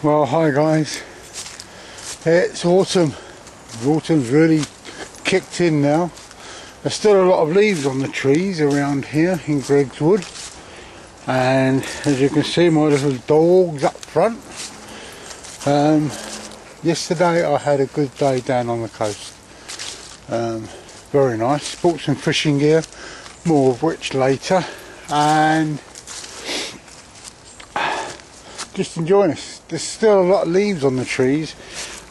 Well, hi guys. It's autumn. Autumn's really kicked in now. There's still a lot of leaves on the trees around here in Greg's Wood, and as you can see, my little dog's up front. Yesterday I had a good day down on the coast. Very nice. Bought some fishing gear, more of which later, and just enjoying this. There's still a lot of leaves on the trees.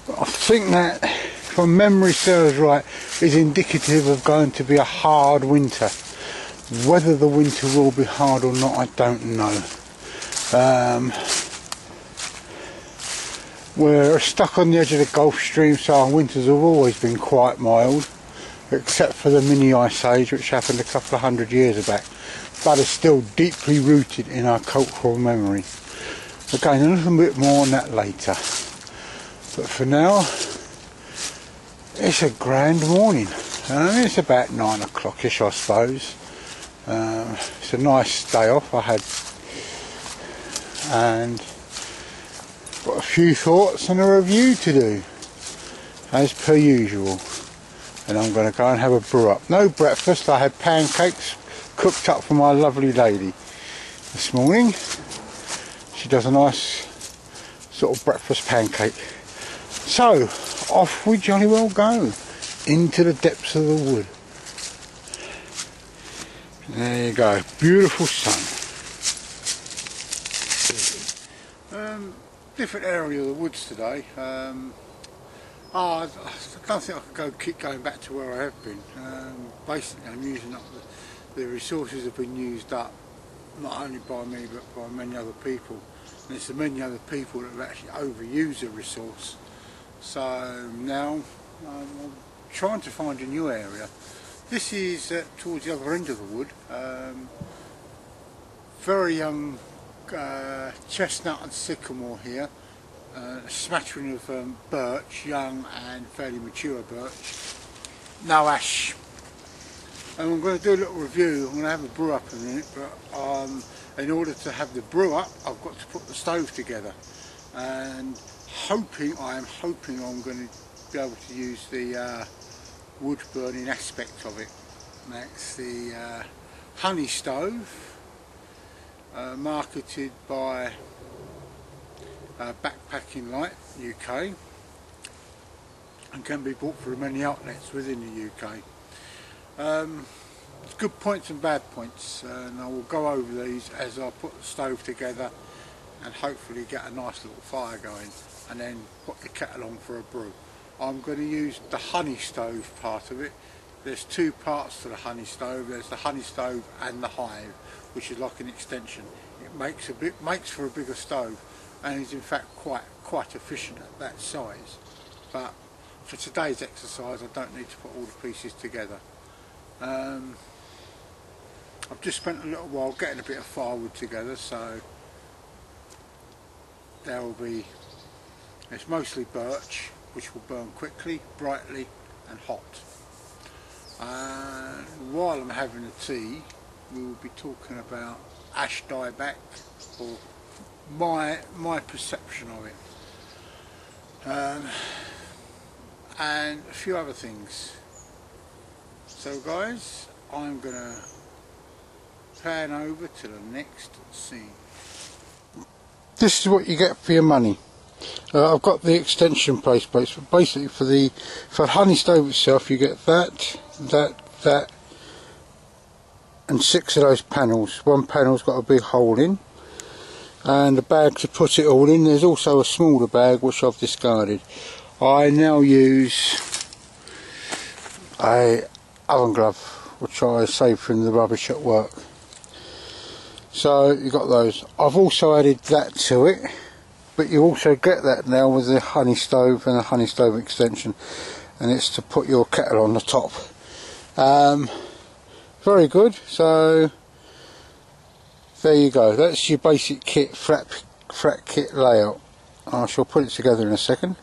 I think that, if my memory serves right, is indicative of going to be a hard winter. Whether the winter will be hard or not, I don't know. We're stuck on the edge of the Gulf Stream, so our winters have always been quite mild, except for the mini ice age, which happened a couple of 100 years back. But it's still deeply rooted in our cultural memory. Again, a little bit more on that later. But for now, it's a grand morning. It's about 9 o'clock-ish, I suppose. It's a nice day off I had, and got a few thoughts and a review to do, as per usual. And I'm going to go and have a brew up. No breakfast. I had pancakes cooked up for my lovely lady this morning. She does a nice sort of breakfast pancake. So off we jolly well go into the depths of the wood. There you go, beautiful sun. Different area of the woods today. I don't think I can keep going back to where I have been. Basically I'm using up the resources have been used up, not only by me but by many other people, and it's the many other people that have actually overused the resource. So now I'm trying to find a new area. This is towards the other end of the wood. Very young chestnut and sycamore here, a smattering of birch, young and fairly mature birch, no ash. And I'm going to do a little review. I'm going to have a brew up in a minute, but in order to have the brew up, I've got to put the stove together, and I am hoping I'm going to be able to use the wood burning aspect of it. That's the honey stove, marketed by Backpacking Light UK, and can be bought from many outlets within the UK. Good points and bad points, and I will go over these as I put the stove together and hopefully get a nice little fire going, and then put the kettle on for a brew. I'm going to use the honey stove part of it. There's two parts to the honey stove. There's the honey stove and the hive, which is like an extension. It makes for a bigger stove, and is in fact quite efficient at that size. But for today's exercise, I don't need to put all the pieces together. I've just spent a little while getting a bit of firewood together, so it's mostly birch, which will burn quickly, brightly and hot. And while I'm having a tea, we will be talking about ash dieback, or my perception of it, and a few other things. So guys, I'm going to pan over to the next scene. This is what you get for your money. I've got the extension place, but basically for the honey stove itself, you get that, and 6 of those panels. One panel's got a big hole in, and a bag to put it all in. There's also a smaller bag which I've discarded. I now use a oven glove, which I saved from the rubbish at work. So you've got those. I've also added that to it, but you also get that now with the honey stove and the honey stove extension, and it's to put your kettle on the top. Very good. So there you go. That's your basic kit, flat kit layout. I shall put it together in a second.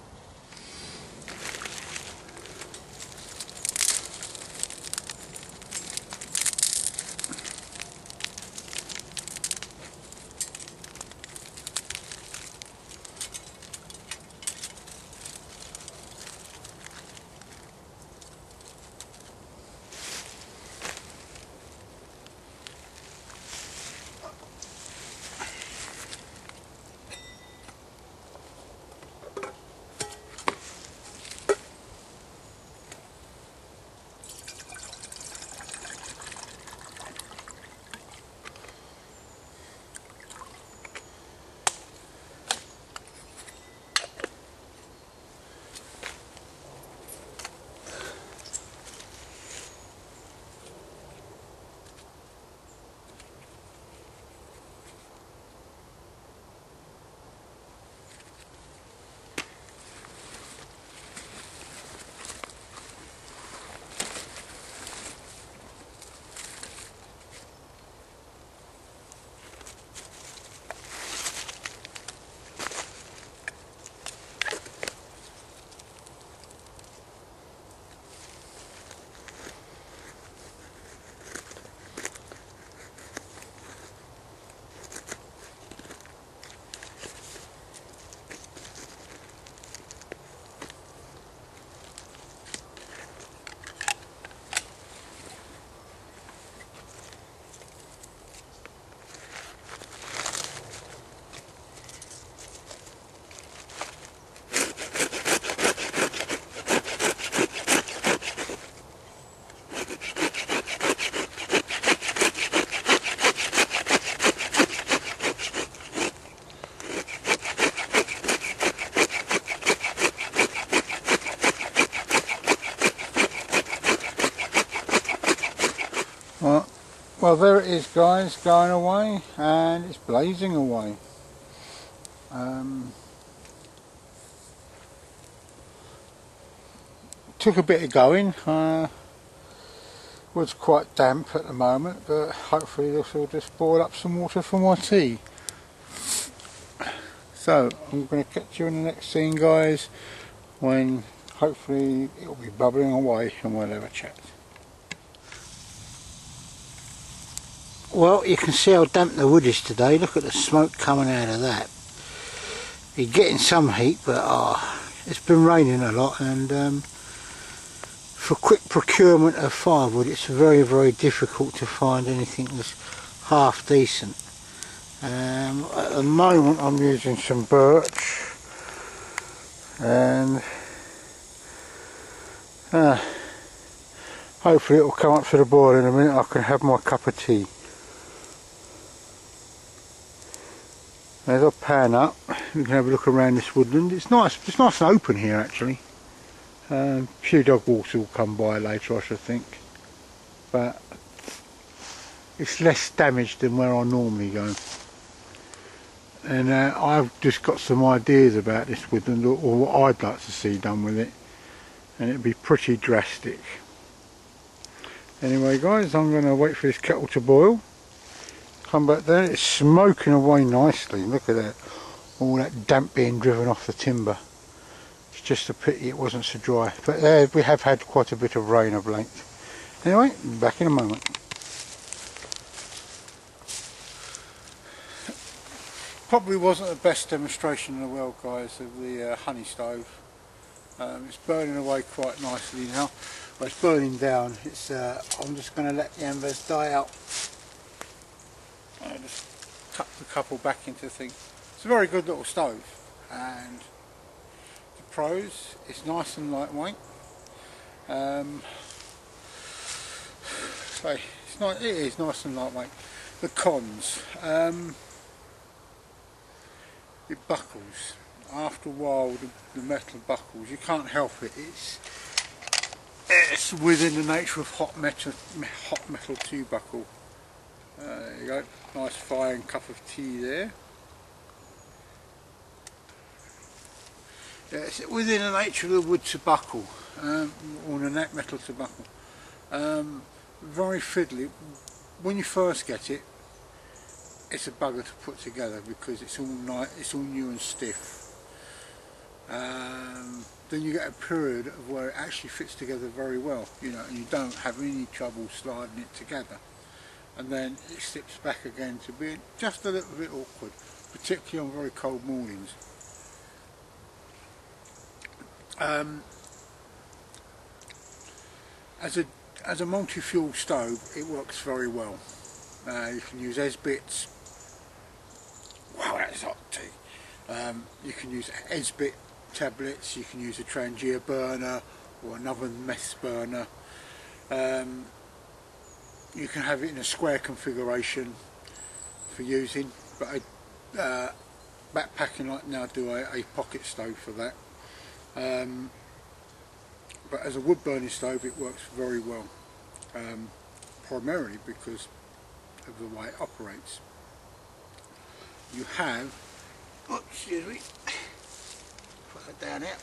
Well, there it is, guys, going away, and it's blazing away. Took a bit of going. Was quite damp at the moment, but hopefully this will just boil up some water for my tea. So I'm going to catch you in the next scene, guys, when hopefully it'll be bubbling away and we'll have a chat. Well, you can see how damp the wood is today. Look at the smoke coming out of that. You're getting some heat, but it's been raining a lot, and for quick procurement of firewood it's very, very difficult to find anything that's half decent. At the moment I'm using some birch, and hopefully it will come up to the boil in a minute. I can have my cup of tea. There's our pan up. You can have a look around this woodland. It's nice and open here actually. A few dog walks will come by later, I should think, but it's less damaged than where I normally go. And I've just got some ideas about this woodland, or what I'd like to see done with it, and it'd be pretty drastic. Anyway, guys, I'm going to wait for this kettle to boil. Come back there. It's smoking away nicely. Look at that, all that damp being driven off the timber. It's just a pity it wasn't so dry, but we have had quite a bit of rain of late. Anyway, back in a moment. Probably wasn't the best demonstration in the world, guys, of the honey stove. It's burning away quite nicely now. Well, it's burning down. I'm just going to let the embers die out. I just cut the couple back into the thing. It's a very good little stove, and the pros, it's nice and lightweight. So it is nice and lightweight. The cons, it buckles. After a while, the metal buckles. You can't help it. It's within the nature of hot metal to buckle. There you go, nice fine cup of tea there. Yeah, it's within the nature of the wood to buckle, or the metal to buckle. Very fiddly. When you first get it, it's a bugger to put together because it's all new and stiff. Then you get a period of where it actually fits together very well, you know, and you don't have any trouble sliding it together. And then it slips back again to being just a little bit awkward, particularly on very cold mornings. As a multi-fuel stove, it works very well. You can use Esbits. Wow, that's hot tea. You can use Esbit tablets. You can use a Trangia burner or another mess burner. You can have it in a square configuration for using, but backpacking like now do a pocket stove for that. But as a wood burning stove it works very well, primarily because of the way it operates. You have, excuse me, put that down out.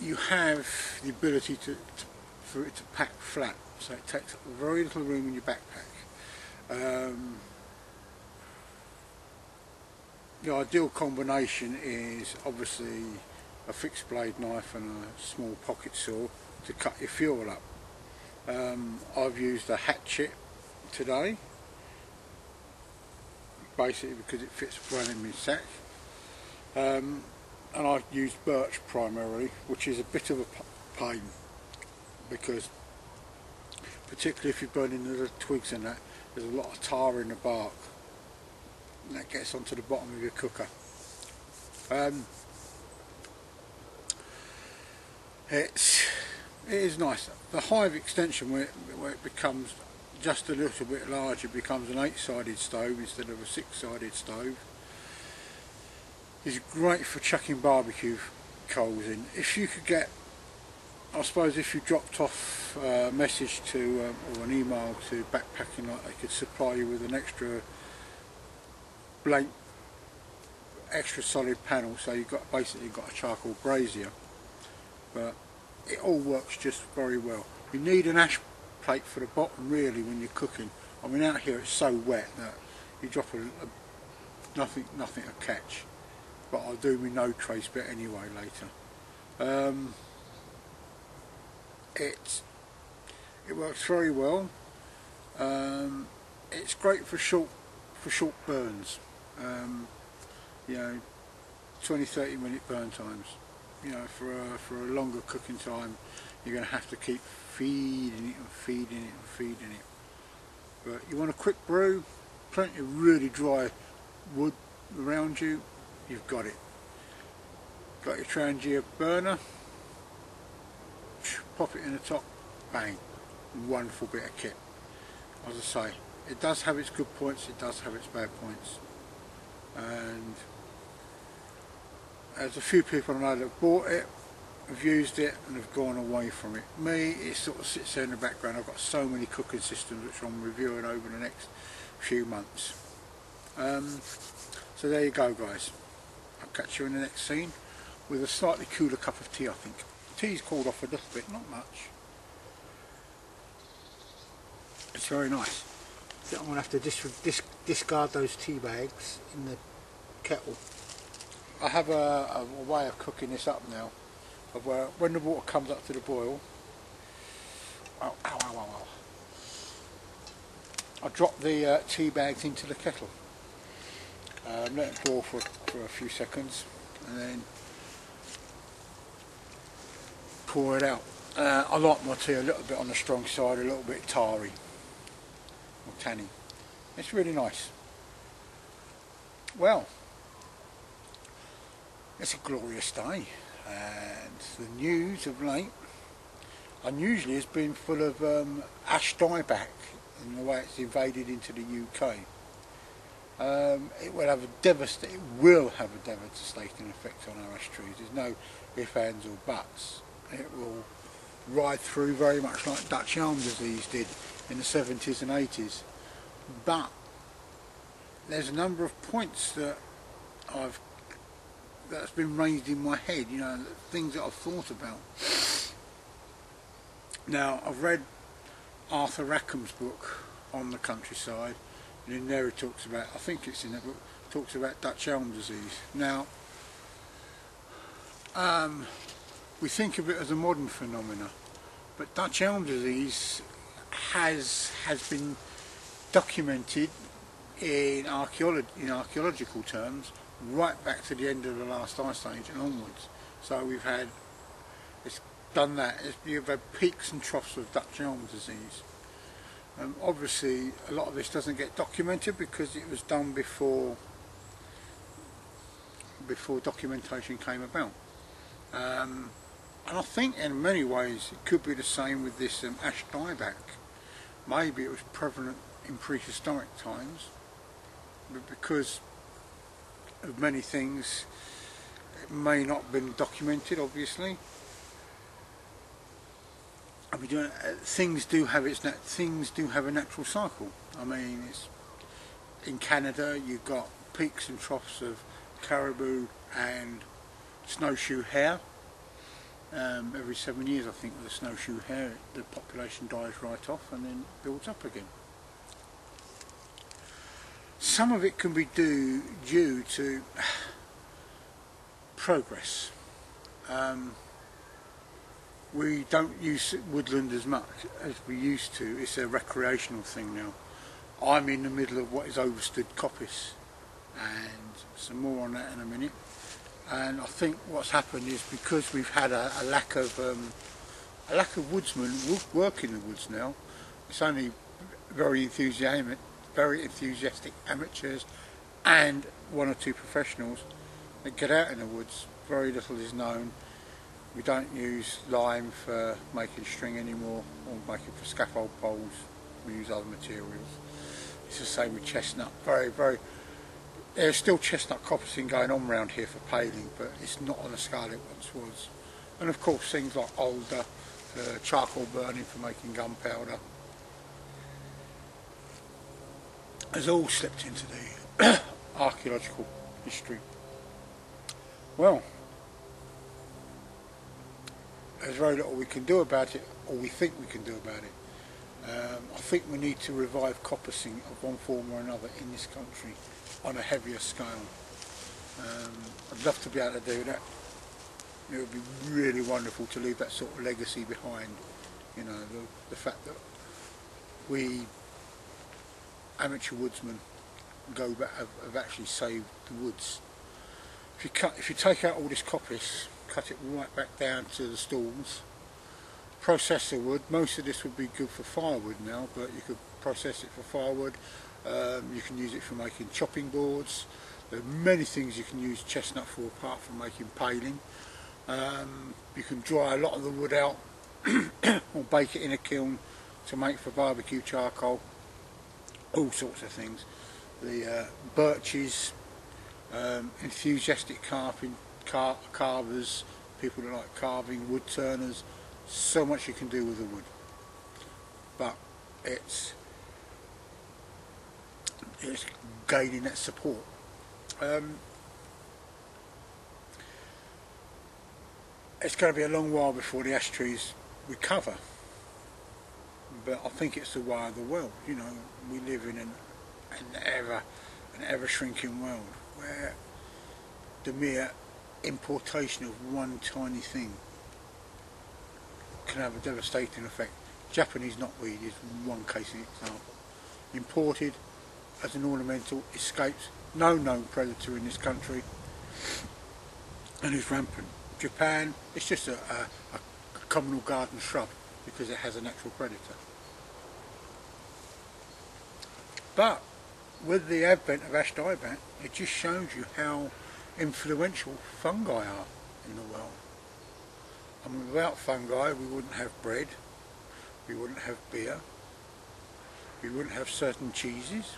You have the ability for it to pack flat, so it takes up very little room in your backpack. The ideal combination is obviously a fixed blade knife and a small pocket saw to cut your fuel up. I've used a hatchet today, basically because it fits well in my sack, and I've used birch primarily, which is a bit of a pain because particularly if you're burning the twigs and that, there's a lot of tar in the bark and that gets onto the bottom of your cooker. It is nice. The hive extension, where it becomes just a little bit larger, becomes an 8-sided stove instead of a 6-sided stove, is great for chucking barbecue coals in. If you could get I suppose if you dropped off a message to or an email to Backpacking, like, they could supply you with an extra blank, extra solid panel, so you've got basically got a charcoal brazier. But it all works just very well. You need an ash plate for the bottom really when you're cooking. I mean, out here it's so wet that you drop nothing to catch. But I'll do my no trace bit anyway later. It works very well. It's great for short burns. You know, 20-30 minute burn times. You know, for a longer cooking time, you're going to have to keep feeding it and feeding it and feeding it. But you want a quick brew, plenty of really dry wood around you, you've got it. Got your Trangia burner, pop it in the top, bang, wonderful bit of kit. As I say, it does have its good points, it does have its bad points, and there's a few people I know that have bought it, have used it and have gone away from it. Me, it sort of sits there in the background. I've got so many cooking systems which I'm reviewing over the next few months. So there you go, guys. I'll catch you in the next scene with a slightly cooler cup of tea, I think. Tea's cooled off a little bit, not much. It's very nice. So I'm going to have to discard those tea bags in the kettle. I have a way of cooking this up now, of where when the water comes up to the boil, I drop the tea bags into the kettle, let it boil for a few seconds, and then pour it out. I like my tea a little bit on the strong side, a little bit tarry or tanny. It's really nice. Well, it's a glorious day, and the news of late unusually has been full of ash dieback and the way it's invaded into the UK. It will have a devastating effect on our ash trees. There's no ifs, ands or buts. It will ride through very much like Dutch elm disease did in the 70s and 80s. But there's a number of points that's been raised in my head, you know, things that I've thought about. Now, I've read Arthur Rackham's book on the countryside, and in there he talks about, I think it's in that book, talks about Dutch elm disease. Now, we think of it as a modern phenomena, but Dutch elm disease has been documented in archaeological terms right back to the end of the last ice age and onwards. So it's done that. You've had peaks and troughs of Dutch elm disease. Obviously a lot of this doesn't get documented because it was done before documentation came about. And I think in many ways it could be the same with this ash dieback. Maybe it was prevalent in prehistoric times, but because of many things it may not have been documented, obviously. I mean, things do have a natural cycle. I mean, it's in Canada you've got peaks and troughs of caribou and snowshoe hare. Every 7 years, I think, with the snowshoe hare the population dies right off and then builds up again. Some of it can be due to progress. We don't use woodland as much as we used to. It's a recreational thing now. I'm in the middle of what is overstood coppice, and some more on that in a minute. And I think what's happened is because we've had a lack of woodsmen work in the woods now. It's only very enthusiastic amateurs and one or two professionals that get out in the woods. Very little is known. We don't use lime for making string anymore, or making for scaffold poles. We use other materials. It's the same with chestnut. There's still chestnut coppicing going on around here for paling, but it's not on the scale it once was. and of course things like alder, charcoal burning for making gunpowder, has all slipped into the archaeological history. Well, there's very little we can do about it, or we think we can do about it. I think we need to revive coppicing of one form or another in this country on a heavier scale. I'd love to be able to do that. It would be really wonderful to leave that sort of legacy behind. You know, the fact that we amateur woodsmen have actually saved the woods. If you take out all this coppice, cut it right back down to the stalls, process the wood. Most of this would be good for firewood now, but you could process it for firewood. You can use it for making chopping boards. There are many things you can use chestnut for apart from making paling. You can dry a lot of the wood out or bake it in a kiln to make for barbecue charcoal. All sorts of things. The birches, enthusiastic carvers, people that like carving, wood turners, so much you can do with the wood. But it's gaining that support. It's going to be a long while before the ash trees recover, but I think it's the way of the world. You know, we live in an ever shrinking world where the mere importation of one tiny thing can have a devastating effect. Japanese knotweed is one case in example. Imported as an ornamental, escapes no known predator in this country and is rampant. Japan, it's just a communal garden shrub because it has a natural predator. But with the advent of ash dieback, it just shows you how influential fungi are in the world. I mean, without fungi we wouldn't have bread, we wouldn't have beer, we wouldn't have certain cheeses.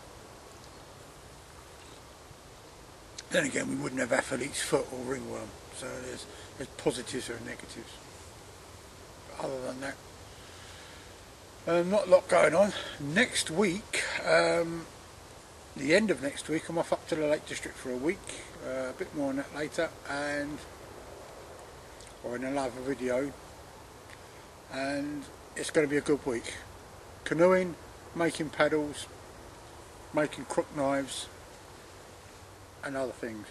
Then again, we wouldn't have athlete's foot or ringworm. So there's positives and negatives. But other than that, not a lot going on. Next week, the end of next week, I'm off up to the Lake District for a week. A bit more on that later, or in another video. And it's going to be a good week. Canoeing, making paddles, making crook knives, and other things.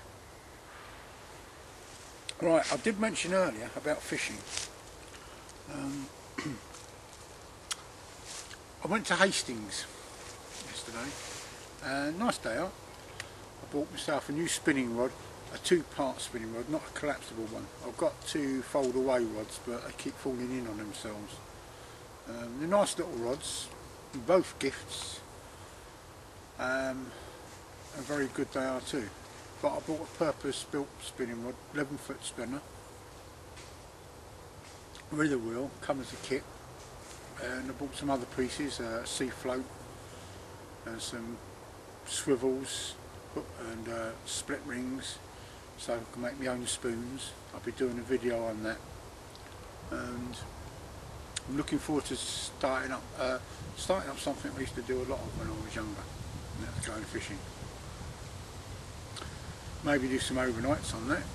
Right, I did mention earlier about fishing. I went to Hastings yesterday, and nice day out. I bought myself a new spinning rod, a two-part spinning rod, not a collapsible one. I've got two fold-away rods, but they keep falling in on themselves. They're nice little rods, both gifts, and very good they are too. But I bought a purpose-built spinning rod, 11-foot spinner, with a wheel, comes as a kit, and I bought some other pieces, a sea float, and some swivels, and split rings, so I can make my own spoons. I'll be doing a video on that, and I'm looking forward to starting up something I used to do a lot of when I was younger, and that's going fishing. Maybe do some overnights on that,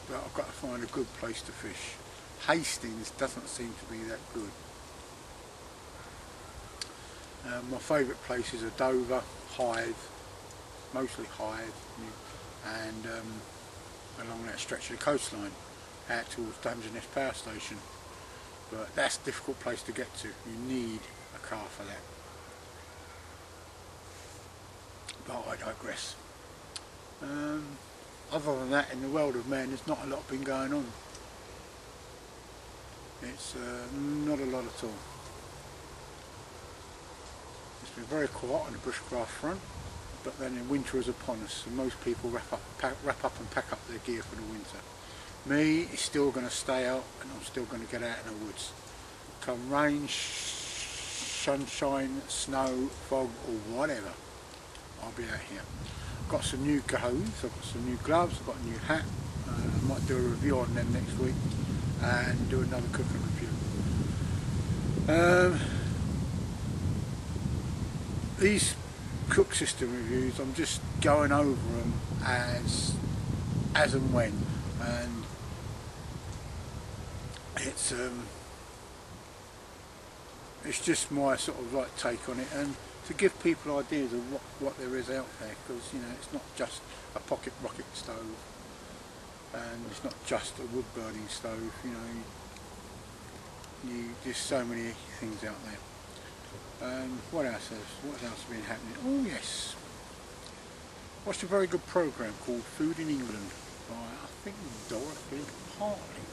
but I've got to find a good place to fish. Hastings doesn't seem to be that good. My favourite places are Dover, Hythe, mostly Hythe, and along that stretch of the coastline out towards Dungeness Power Station. But that's a difficult place to get to. You need a car for that. But I digress. Other than that, in the world of men, there's not a lot been going on. It's not a lot at all. It's been very quiet on the bushcraft front, but then the winter is upon us, and most people wrap up and pack up their gear for the winter. Me, it's still going to stay out, and I'm still going to get out in the woods. Come rain, sunshine, snow, fog, or whatever, I'll be out here. I've got some new clothes, I've got some new gloves, I've got a new hat. I might do a review on them next week. and do another cooking review. These cook system reviews, I'm just going over them as and when, and it's just my sort of like take on it, and to give people ideas of what there is out there, because you know it's not just a pocket rocket stove, and it's not just a wood burning stove. You know, there's so many things out there. What else has been happening? Oh yes, watched a very good programme called Food in England by, I think, Dorothy Hartley.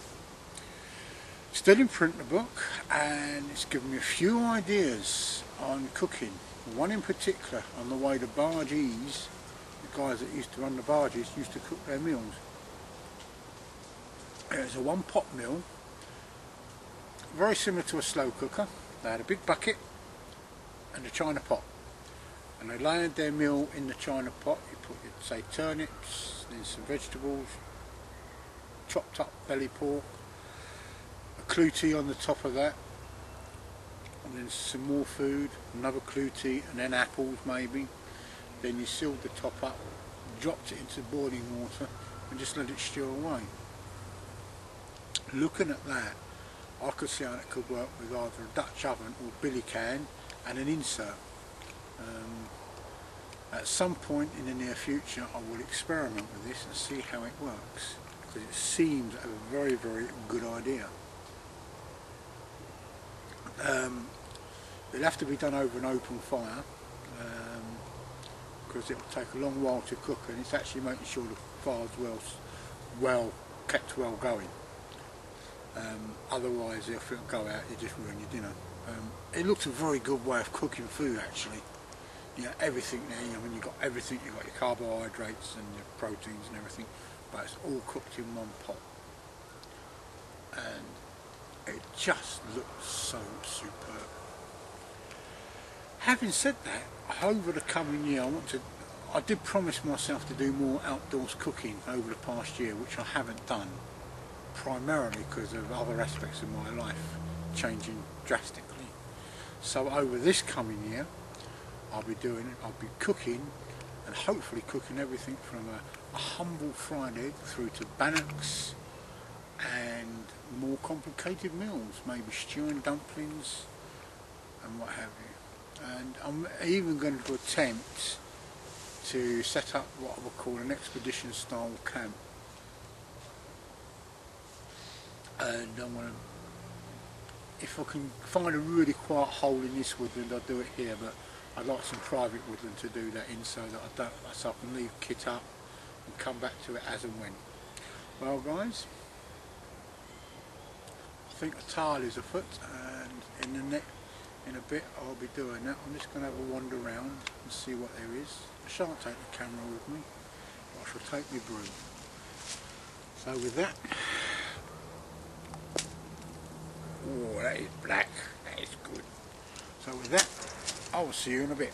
Still in print, the book, and it's given me a few ideas on cooking. One in particular on the way the bargees, the guys that used to run the barges, used to cook their meals. It was a one pot meal, very similar to a slow cooker. They had a big bucket and a china pot, and they layered their meal in the china pot. You put, say, turnips, then some vegetables, chopped up belly pork, a clouty on the top of that, and then some more food, another clouty, and then apples maybe. Then you sealed the top up, dropped it into boiling water, and just let it stew away. Looking at that, I could see how it could work with either a Dutch oven or billy can and an insert. At some point in the near future I will experiment with this and see how it works, because it seems a very, very good idea. It'll have to be done over an open fire, because it will take a long while to cook, and it's actually making sure the fire's kept well going. Otherwise, if it'll go out, you just ruin your dinner. It looks a very good way of cooking food, actually. You know, everything there, you know, when you've got everything, you've got your carbohydrates and your proteins and everything, but it's all cooked in one pot. And it just looks so superb. Having said that, over the coming year, I did promise myself to do more outdoors cooking over the past year, which I haven't done, primarily because of other aspects of my life changing drastically. So over this coming year, I'll be cooking, and hopefully cooking everything from a humble fried egg through to bannocks and more complicated meals, maybe stew and dumplings and what have you. And I'm even going to attempt to set up what I would call an expedition style camp. And I'm going to, if I can find a really quiet hole in this woodland, I'll do it here, but I'd like some private woodland to do that in, so that I can leave kit up and come back to it as and when. Well guys, I think a tile is afoot, and in a bit I'll be doing that. I'm just going to have a wander around and see what there is. I shan't take the camera with me, but I shall take my broom. So with that, oh, that is black, that is good. So with that, I will see you in a bit.